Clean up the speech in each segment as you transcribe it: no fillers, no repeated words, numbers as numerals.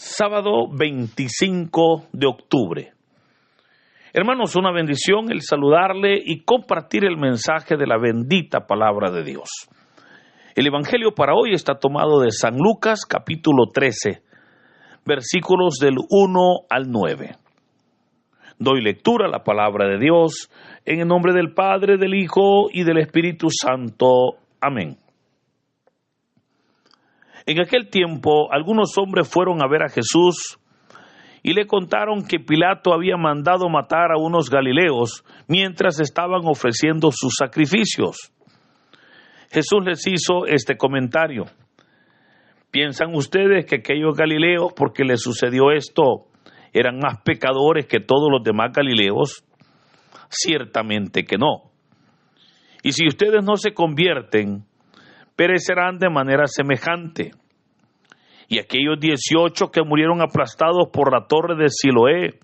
Sábado 25 de octubre. Hermanos, una bendición el saludarle y compartir el mensaje de la bendita palabra de Dios. El evangelio para hoy está tomado de San Lucas, capítulo 13, versículos del 1 al 9. Doy lectura a la palabra de Dios en el nombre del Padre, del Hijo y del Espíritu Santo. Amén. En aquel tiempo, algunos hombres fueron a ver a Jesús y le contaron que Pilato había mandado matar a unos galileos mientras estaban ofreciendo sus sacrificios. Jesús les hizo este comentario: ¿piensan ustedes que aquellos galileos, porque les sucedió esto, eran más pecadores que todos los demás galileos? Ciertamente que no. Y si ustedes no se convierten, perecerán de manera semejante. Y aquellos 18 que murieron aplastados por la torre de Siloé,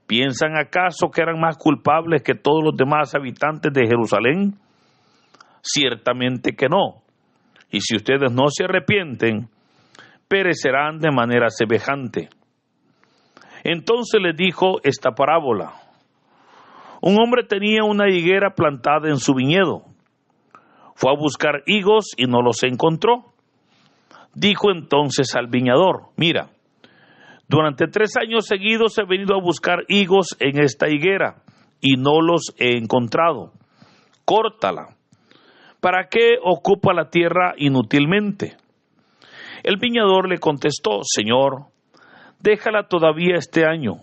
¿piensan acaso que eran más culpables que todos los demás habitantes de Jerusalén? Ciertamente que no. Y si ustedes no se arrepienten, perecerán de manera semejante. Entonces les dijo esta parábola: un hombre tenía una higuera plantada en su viñedo. Fue a buscar higos y no los encontró. Dijo entonces al viñador: mira, durante 3 años seguidos he venido a buscar higos en esta higuera y no los he encontrado. Córtala. ¿Para qué ocupa la tierra inútilmente? El viñador le contestó: Señor, déjala todavía este año.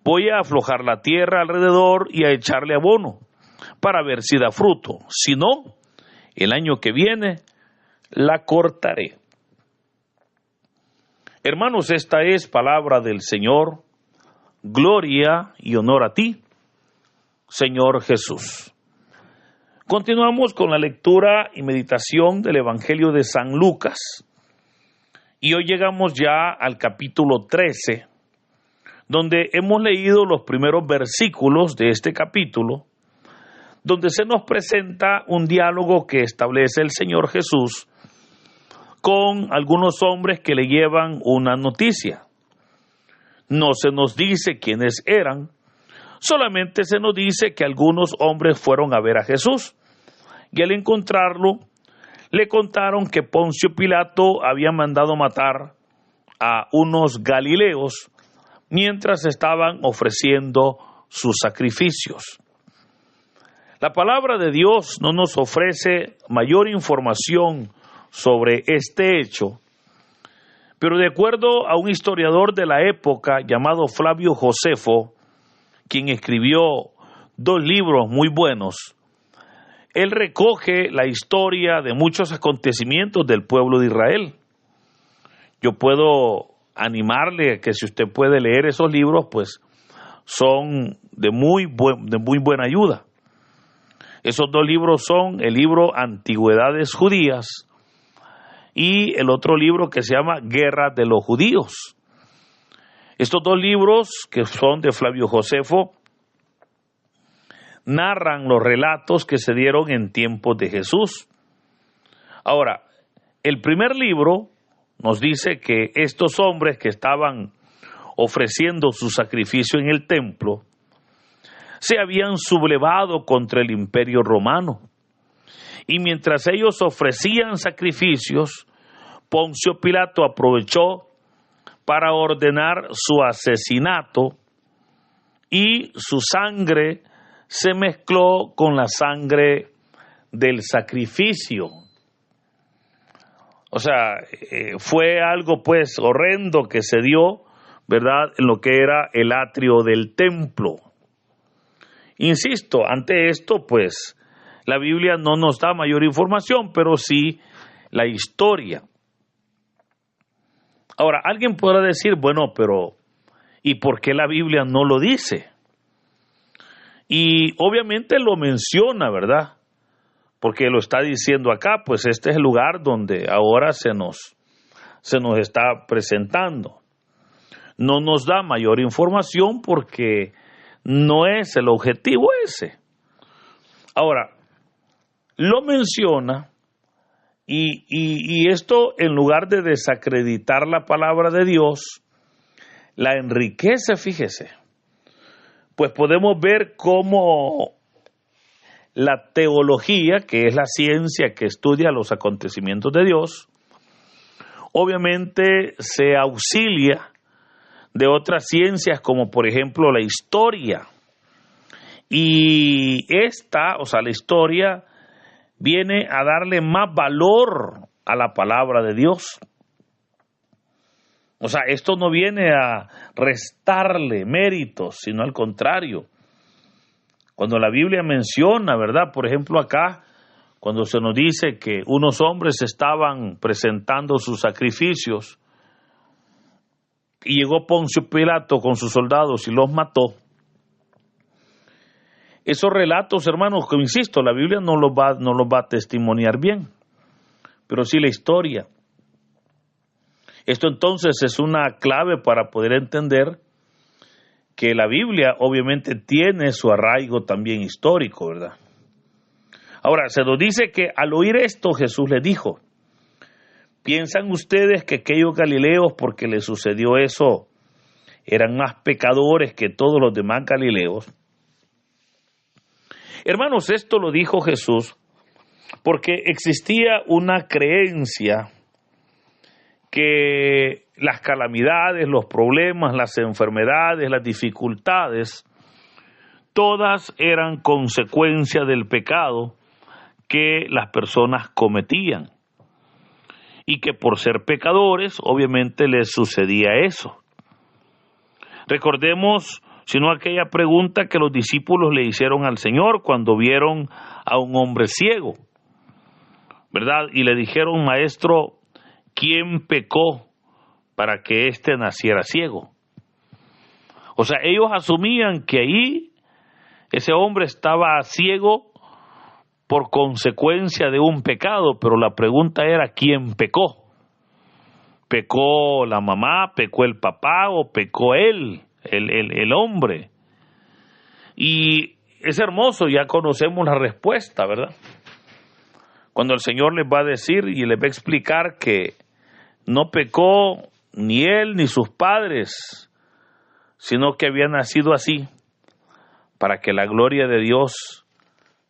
Voy a aflojar la tierra alrededor y a echarle abono para ver si da fruto. Si no, el año que viene la cortaré. Hermanos, esta es palabra del Señor. Gloria y honor a ti, Señor Jesús. Continuamos con la lectura y meditación del Evangelio de San Lucas. Y hoy llegamos ya al capítulo 13, donde hemos leído los primeros versículos de este capítulo, donde se nos presenta un diálogo que establece el Señor Jesús con algunos hombres que le llevan una noticia. No se nos dice quiénes eran, solamente se nos dice que algunos hombres fueron a ver a Jesús, y al encontrarlo, le contaron que Poncio Pilato había mandado matar a unos galileos mientras estaban ofreciendo sus sacrificios. La palabra de Dios no nos ofrece mayor información sobre este hecho, pero de acuerdo a un historiador de la época llamado Flavio Josefo, quien escribió 2 libros muy buenos, él recoge la historia de muchos acontecimientos del pueblo de Israel. Yo puedo animarle a que si usted puede leer esos libros, pues son de muy buena ayuda. Esos 2 libros son el libro Antigüedades Judías y el otro libro que se llama Guerra de los Judíos. Estos 2 libros, que son de Flavio Josefo, narran los relatos que se dieron en tiempos de Jesús. Ahora, el primer libro nos dice que estos hombres que estaban ofreciendo su sacrificio en el templo se habían sublevado contra el imperio romano. Y mientras ellos ofrecían sacrificios, Poncio Pilato aprovechó para ordenar su asesinato y su sangre se mezcló con la sangre del sacrificio. O sea, fue algo pues horrendo que se dio, ¿verdad?, en lo que era el atrio del templo. Insisto, ante esto pues la Biblia no nos da mayor información, pero sí la historia. Ahora, alguien podrá decir, bueno, pero ¿y por qué la Biblia no lo dice? Y obviamente lo menciona, ¿verdad? Porque lo está diciendo acá, pues este es el lugar donde ahora se nos está presentando. No nos da mayor información porque no es el objetivo ese. Ahora, lo menciona Y esto, en lugar de desacreditar la palabra de Dios, la enriquece, fíjese. Pues podemos ver cómo la teología, que es la ciencia que estudia los acontecimientos de Dios, obviamente se auxilia de otras ciencias como por ejemplo la historia. Y esta, o sea, la historia viene a darle más valor a la palabra de Dios. O sea, esto no viene a restarle méritos, sino al contrario. Cuando la Biblia menciona, ¿verdad? Por ejemplo, acá, cuando se nos dice que unos hombres estaban presentando sus sacrificios y llegó Poncio Pilato con sus soldados y los mató. Esos relatos, hermanos, que insisto, la Biblia no los va a testimoniar bien, pero sí la historia. Esto entonces es una clave para poder entender que la Biblia obviamente tiene su arraigo también histórico, ¿verdad? Ahora, se nos dice que al oír esto Jesús les dijo, ¿piensan ustedes que aquellos galileos, porque les sucedió eso, eran más pecadores que todos los demás galileos? Hermanos, esto lo dijo Jesús porque existía una creencia que las calamidades, los problemas, las enfermedades, las dificultades, todas eran consecuencia del pecado que las personas cometían. Y que por ser pecadores, obviamente les sucedía eso. Recordemos, sino aquella pregunta que los discípulos le hicieron al Señor cuando vieron a un hombre ciego, ¿verdad? Y le dijeron, maestro, ¿quién pecó para que éste naciera ciego? O sea, ellos asumían que ahí ese hombre estaba ciego por consecuencia de un pecado, pero la pregunta era, ¿quién pecó? ¿Pecó la mamá, pecó el papá o pecó él, el hombre? Y es hermoso, ya conocemos la respuesta, ¿verdad? Cuando el Señor les va a decir y les va a explicar que no pecó ni él ni sus padres, sino que había nacido así, para que la gloria de Dios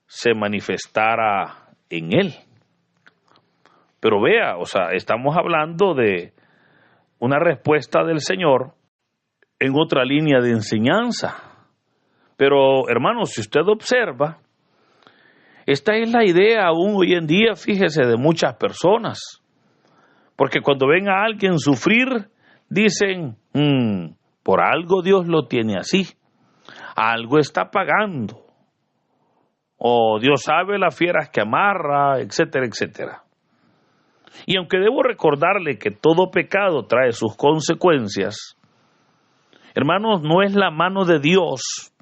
se manifestara en él. Pero vea, o sea, estamos hablando de una respuesta del Señor en otra línea de enseñanza. Pero, hermanos, si usted observa, esta es la idea aún hoy en día, fíjese, de muchas personas. Porque cuando ven a alguien sufrir, dicen, por algo Dios lo tiene así. Algo está pagando. O Dios sabe las fieras que amarra, etcétera, etcétera. Y aunque debo recordarle que todo pecado trae sus consecuencias, hermanos, no es la mano de Dios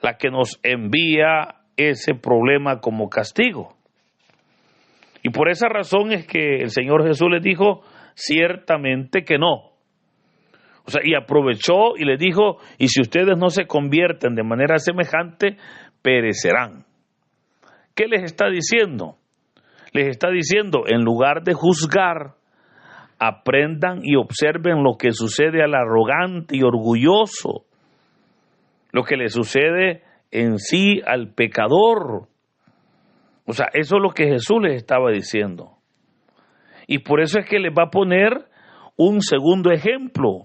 la que nos envía ese problema como castigo. Y por esa razón es que el Señor Jesús les dijo, ciertamente que no. O sea, y aprovechó y les dijo, y si ustedes no se convierten de manera semejante, perecerán. ¿Qué les está diciendo? Les está diciendo, en lugar de juzgar, aprendan y observen lo que sucede al arrogante y orgulloso, lo que le sucede en sí al pecador. O sea, eso es lo que Jesús les estaba diciendo. Y por eso es que les va a poner un segundo ejemplo,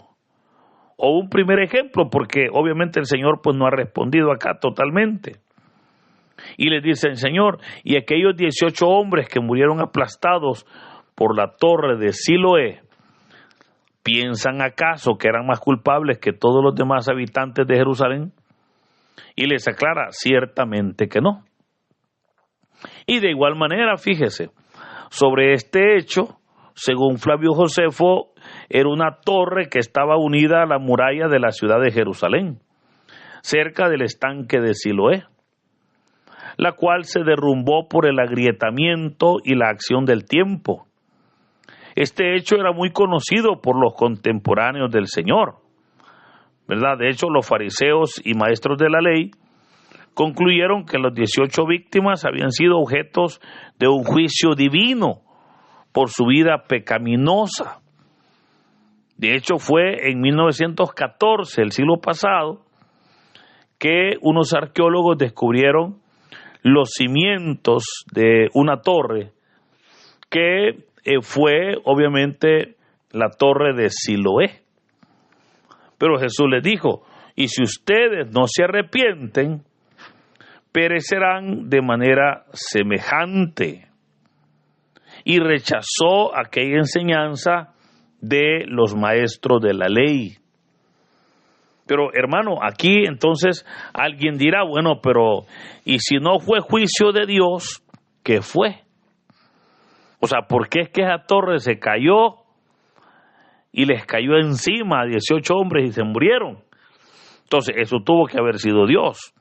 o un primer ejemplo, porque obviamente el Señor pues no ha respondido acá totalmente. Y les dicen, Señor, y aquellos 18 hombres que murieron aplastados por la torre de Siloé, ¿piensan acaso que eran más culpables que todos los demás habitantes de Jerusalén? Y les aclara, ciertamente que no. Y de igual manera, fíjese, sobre este hecho, según Flavio Josefo, era una torre que estaba unida a la muralla de la ciudad de Jerusalén, cerca del estanque de Siloé, la cual se derrumbó por el agrietamiento y la acción del tiempo. Este hecho era muy conocido por los contemporáneos del Señor, ¿verdad? De hecho, los fariseos y maestros de la ley concluyeron que las 18 víctimas habían sido objetos de un juicio divino por su vida pecaminosa. De hecho, fue en 1914, el siglo pasado, que unos arqueólogos descubrieron los cimientos de una torre que fue obviamente la torre de Siloé. Pero Jesús les dijo, y si ustedes no se arrepienten, perecerán de manera semejante. Y rechazó aquella enseñanza de los maestros de la ley. Pero hermano, aquí entonces alguien dirá, bueno, pero ¿y si no fue juicio de Dios, qué fue? O sea, ¿por qué es que esa torre se cayó y les cayó encima a 18 hombres y se murieron? Entonces, eso tuvo que haber sido Dios.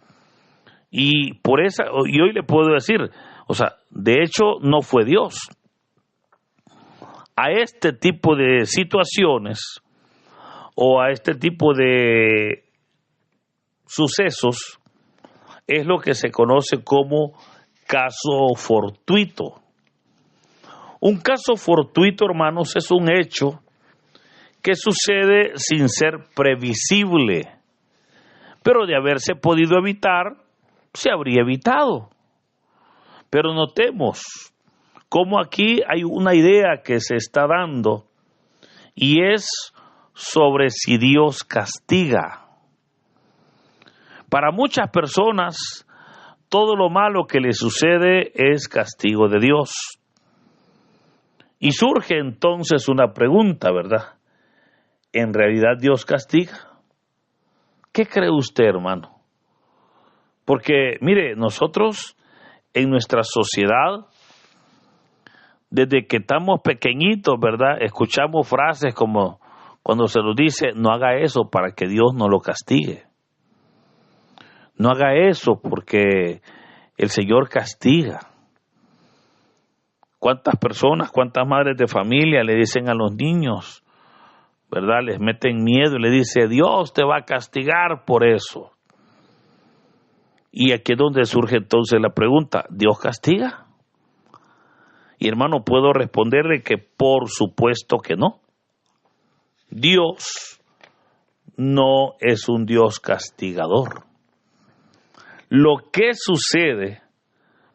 Y por esa, y hoy le puedo decir, o sea, de hecho no fue Dios. A este tipo de situaciones o a este tipo de sucesos es lo que se conoce como caso fortuito. Un caso fortuito, hermanos, es un hecho que sucede sin ser previsible, pero de haberse podido evitar, se habría evitado. Pero notemos cómo aquí hay una idea que se está dando y es sobre si Dios castiga. Para muchas personas, todo lo malo que les sucede es castigo de Dios. Y surge entonces una pregunta, ¿verdad? ¿En realidad Dios castiga? ¿Qué cree usted, hermano? Porque, mire, nosotros en nuestra sociedad, desde que estamos pequeñitos, ¿verdad? Escuchamos frases como cuando se nos dice, no haga eso para que Dios no lo castigue. No haga eso porque el Señor castiga. ¿Cuántas personas, cuántas madres de familia le dicen a los niños, ¿verdad? Les meten miedo y le dice, Dios te va a castigar por eso. Y aquí es donde surge entonces la pregunta, ¿Dios castiga? Y hermano, puedo responderle que por supuesto que no. Dios no es un Dios castigador. Lo que sucede,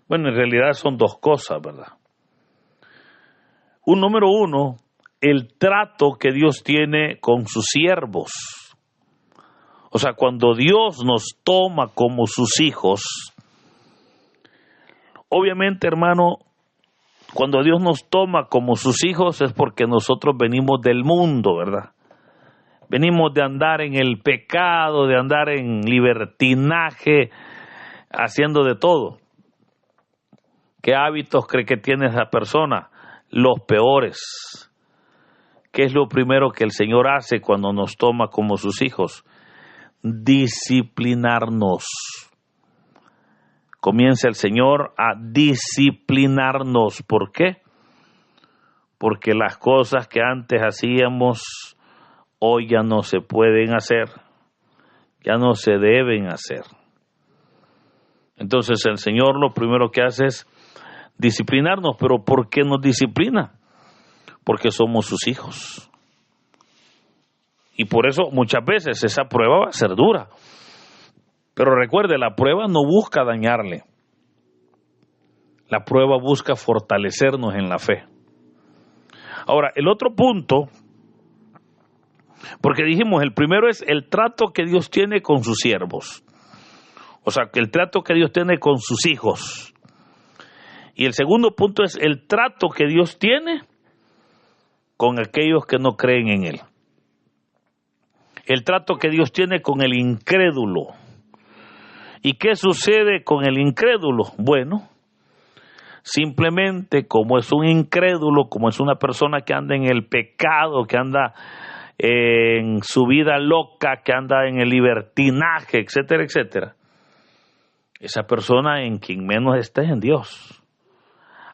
bueno, en realidad son dos cosas, ¿verdad? Número uno, el trato que Dios tiene con sus siervos. O sea, cuando Dios nos toma como sus hijos, obviamente, hermano, cuando Dios nos toma como sus hijos es porque nosotros venimos del mundo, ¿verdad? Venimos de andar en el pecado, de andar en libertinaje, haciendo de todo. ¿Qué hábitos cree que tiene esa persona? Los peores. ¿Qué es lo primero que el Señor hace cuando nos toma como sus hijos? Disciplinarnos. Comienza el Señor a disciplinarnos. ¿Por qué? Porque las cosas que antes hacíamos hoy ya no se pueden hacer, ya no se deben hacer. Entonces el Señor lo primero que hace es disciplinarnos. ¿Pero por qué nos disciplina? Porque somos sus hijos. Y por eso muchas veces esa prueba va a ser dura. Pero recuerde, la prueba no busca dañarle. La prueba busca fortalecernos en la fe. Ahora, el otro punto, porque dijimos, el primero es el trato que Dios tiene con sus siervos. O sea, el trato que Dios tiene con sus hijos. Y el segundo punto es el trato que Dios tiene con aquellos que no creen en Él. El trato que Dios tiene con el incrédulo. ¿Y qué sucede con el incrédulo? Bueno, simplemente como es un incrédulo, como es una persona que anda en el pecado, que anda en su vida loca, que anda en el libertinaje, etcétera, etcétera, esa persona en quien menos está es en Dios.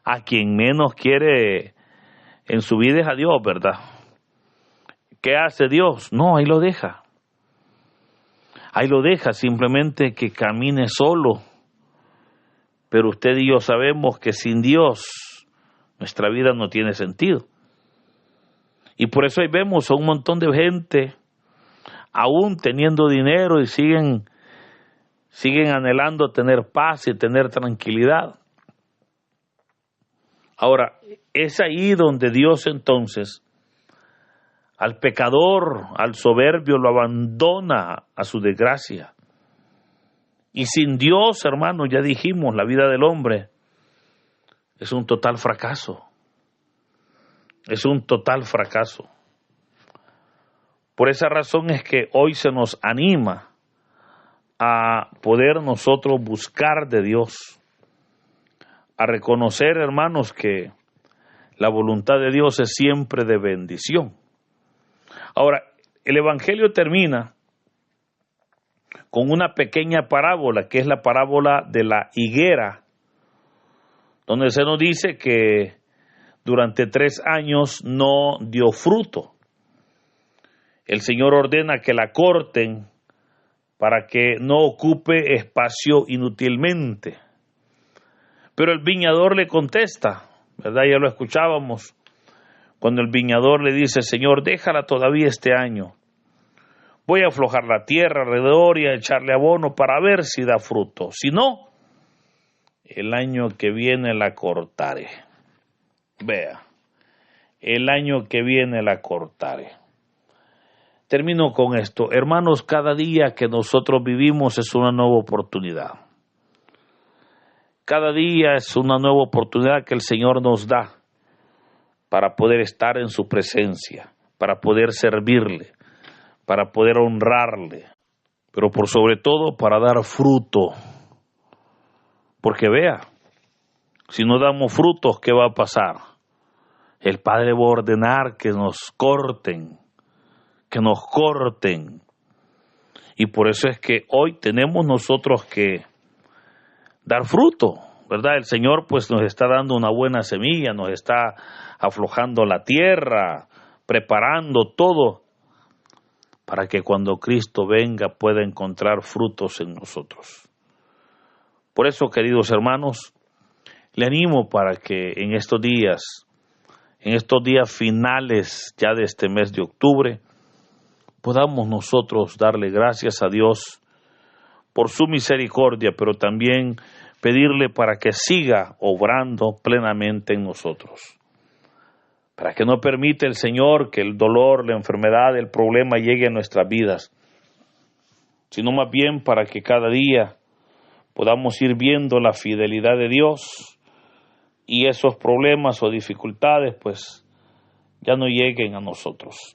A quien menos quiere en su vida es a Dios, ¿verdad? ¿Qué hace Dios? No, ahí lo deja. Ahí lo deja, simplemente que camine solo. Pero usted y yo sabemos que sin Dios nuestra vida no tiene sentido. Y por eso ahí vemos a un montón de gente, aún teniendo dinero, y siguen anhelando tener paz y tener tranquilidad. Ahora, es ahí donde Dios entonces al pecador, al soberbio, lo abandona a su desgracia. Y sin Dios, hermano, ya dijimos, la vida del hombre es un total fracaso. Es un total fracaso. Por esa razón es que hoy se nos anima a poder nosotros buscar de Dios, a reconocer, hermanos, que la voluntad de Dios es siempre de bendición. Ahora, el Evangelio termina con una pequeña parábola, que es la parábola de la higuera, donde se nos dice que durante 3 años no dio fruto. El Señor ordena que la corten para que no ocupe espacio inútilmente. Pero el viñador le contesta, ¿verdad? Ya lo escuchábamos, cuando el viñador le dice: Señor, déjala todavía este año. Voy a aflojar la tierra alrededor y a echarle abono para ver si da fruto. Si no, el año que viene la cortaré. Vea, el año que viene la cortaré. Termino con esto. Hermanos, cada día que nosotros vivimos es una nueva oportunidad. Cada día es una nueva oportunidad que el Señor nos da para poder estar en su presencia, para poder servirle, para poder honrarle, pero por sobre todo para dar fruto. Porque vea, si no damos frutos, ¿qué va a pasar? El Padre va a ordenar que nos corten, Y por eso es que hoy tenemos nosotros que dar fruto, ¿verdad? El Señor pues nos está dando una buena semilla, nos está aflojando la tierra, preparando todo para que cuando Cristo venga pueda encontrar frutos en nosotros. Por eso, queridos hermanos, le animo para que en estos días finales ya de este mes de octubre, podamos nosotros darle gracias a Dios por su misericordia, pero también pedirle para que siga obrando plenamente en nosotros. Para que no permita el Señor que el dolor, la enfermedad, el problema llegue a nuestras vidas, sino más bien para que cada día podamos ir viendo la fidelidad de Dios y esos problemas o dificultades pues ya no lleguen a nosotros.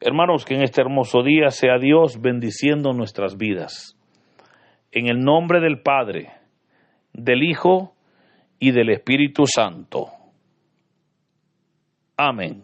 Hermanos, que en este hermoso día sea Dios bendiciendo nuestras vidas. En el nombre del Padre, del Hijo y del Espíritu Santo. Amén.